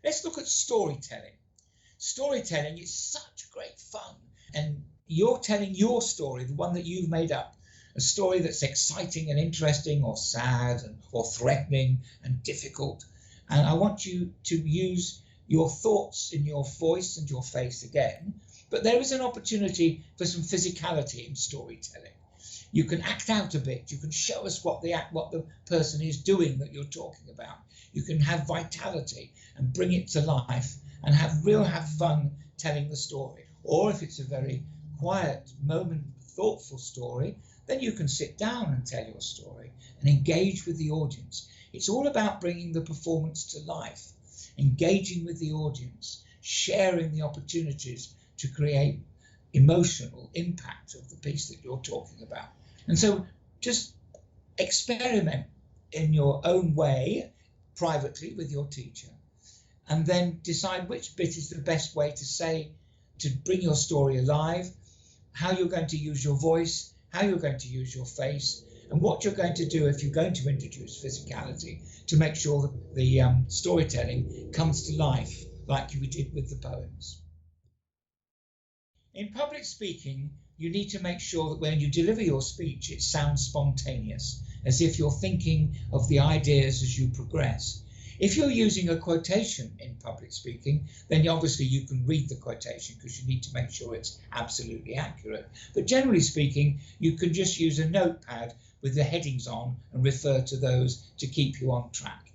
Let's look at storytelling. Storytelling is such great fun, and you're telling your story, the one that you've made up, a story that's exciting and interesting, or sad or threatening and difficult. And I want you to use your thoughts in your voice and your face again, but there is an opportunity for some physicality in storytelling. You can act out a bit. You can show us what the person is doing that you're talking about. You can have vitality and bring it to life and have fun telling the story. Or if it's a very quiet moment, thoughtful story, then you can sit down and tell your story and engage with the audience. It's all about bringing the performance to life, engaging with the audience, sharing the opportunities to create emotional impact of the piece that you're talking about. And so just experiment in your own way, privately with your teacher, and then decide which bit is the best way to bring your story alive, how you're going to use your voice, how you're going to use your face, and what you're going to do if you're going to introduce physicality to make sure that the storytelling comes to life like we did with the poems. In public speaking, you need to make sure that when you deliver your speech, it sounds spontaneous, as if you're thinking of the ideas as you progress. If you're using a quotation in public speaking, then obviously you can read the quotation because you need to make sure it's absolutely accurate. But generally speaking, you can just use a notepad with the headings on and refer to those to keep you on track.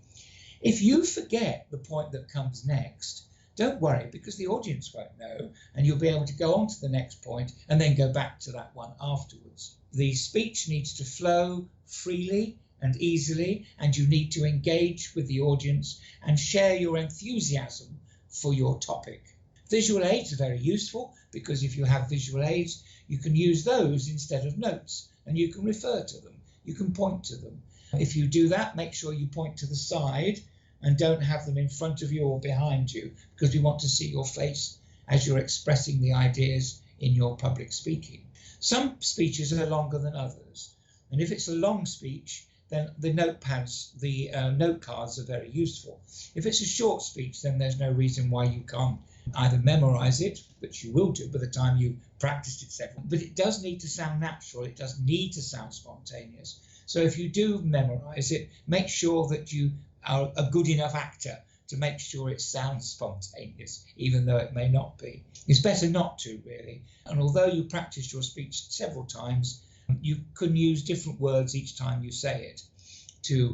If you forget the point that comes next, don't worry, because the audience won't know, and you'll be able to go on to the next point and then go back to that one afterwards. The speech needs to flow freely and easily, and you need to engage with the audience and share your enthusiasm for your topic. Visual aids are very useful, because if you have visual aids, you can use those instead of notes, and you can refer to them, you can point to them. If you do that, make sure you point to the side and don't have them in front of you or behind you, because we want to see your face as you're expressing the ideas in your public speaking. Some speeches are longer than others, and if it's a long speech, then the notepads, the note cards are very useful. If it's a short speech, then there's no reason why you can't either memorize it, which you will do by the time you practiced it several, but it does need to sound natural, it does need to sound spontaneous. So if you do memorize it, make sure that you are a good enough actor to make sure it sounds spontaneous, even though it may not be. It's better not to, really. And although you practice your speech several times, you can use different words each time you say it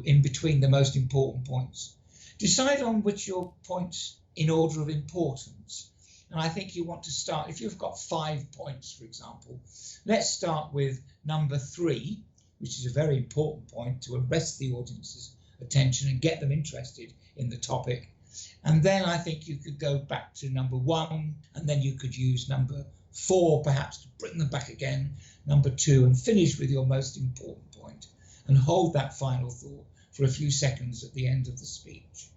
in between the most important points. Decide on which your points in order of importance. And I think you want to start, if you've got 5 points, for example, let's start with number 3, which is a very important point to arrest the audience's attention and get them interested in the topic. And then I think you could go back to number 1, and then you could use number 4 perhaps to bring them back again, number 2, and finish with your most important point, and hold that final thought for a few seconds at the end of the speech.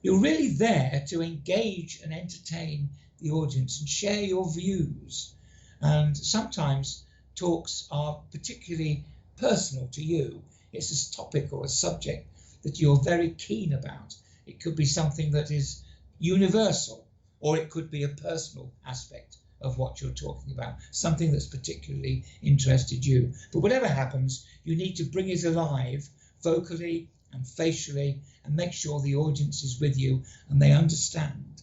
You're really there to engage and entertain the audience and share your views. And sometimes talks are particularly personal to you. It's a topic or a subject that you're very keen about. It could be something that is universal, or it could be a personal aspect of what you're talking about, something that's particularly interested you. But whatever happens, you need to bring it alive vocally and facially, and make sure the audience is with you and they understand.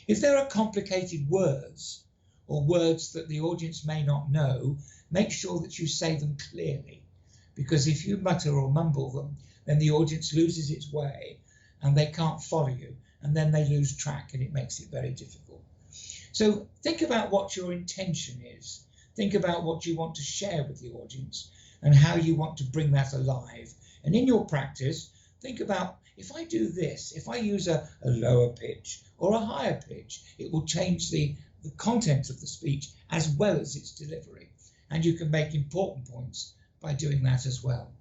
If there are complicated words or words that the audience may not know, make sure that you say them clearly, because if you mutter or mumble them, then the audience loses its way and they can't follow you, and then they lose track and it makes it very difficult. So think about what your intention is. Think about what you want to share with the audience and how you want to bring that alive. And in your practice, think about, if I do this, if I use a lower pitch or a higher pitch, it will change the content of the speech as well as its delivery. And you can make important points by doing that as well.